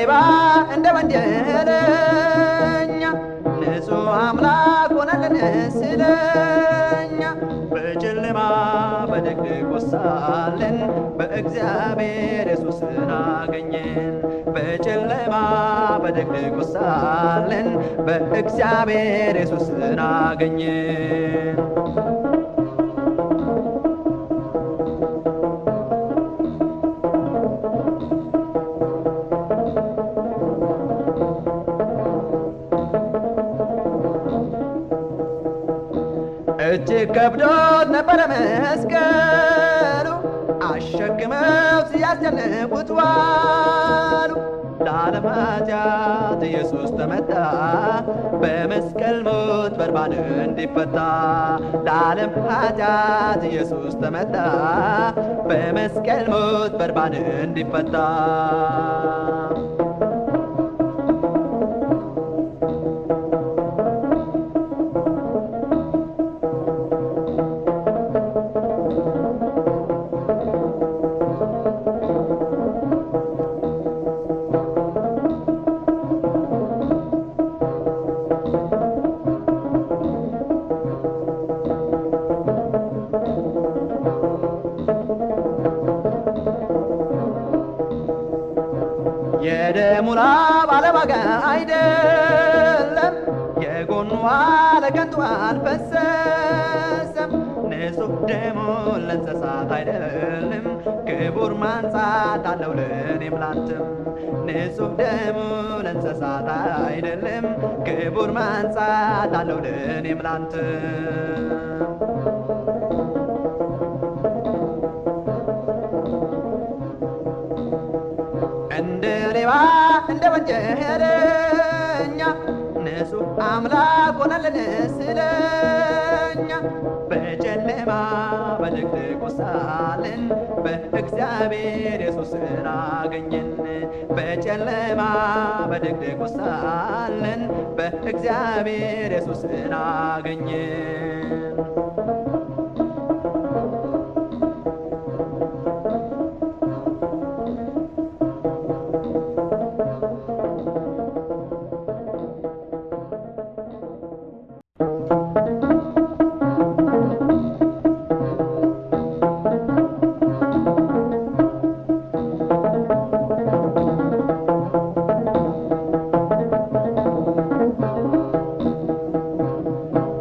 ሌባ እንደ ወንጀለኛ ንጹሕ አምላክ ሆነልን ስለኛ። በጨለማ በድቅድቅ ሳለን በእግዚአብሔር ኢየሱስን አገኘን። በጨለማ በድቅድቅ ሳለን በእግዚአብሔር ኢየሱስን አገኘን። እጅግ ከብዶት ነበረ መስቀሉ አሸክመው ሲያስጨንቁት ዋሉ። ለዓለም ኃጢአት ኢየሱስ ተመታ በመስቀል ሞት በርባን እንዲፈታ። ለዓለም ኃጢአት ኢየሱስ ተመታ በመስቀል ሞት በርባን እንዲፈታ። የደሙ ላብ አለዋጋ አይደለም፣ የጎኑ ለከንቱ አልፈሰሰም። ንጹሕ ደሙ ለእንስሳት አይደለም፣ ክቡር ማንጻት አለው ለእኔም ላንተም። ንጹሕ ደሙ ለእንስሳት አይደለም፣ ክቡር ማንጻት አለው ለእኔም ላንተም። እንደ ሌባ እንደ ወንጀለኛ ንጹሕ አምላክ ሆነልን ስለኛ። በጨለማ በድቅድቅ ሳለን በእግዚአብሔር ኢየሱስን አገኘን። በጨለማ በድቅድቅ ሳለን በእግዚአብሔር ኢየሱስን አገኘን።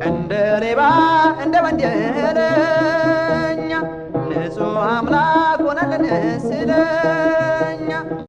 እንደ ሌባ እንደ ወንጀለኛ ንጹሕ አምላክ ሆነልን ስለኛ።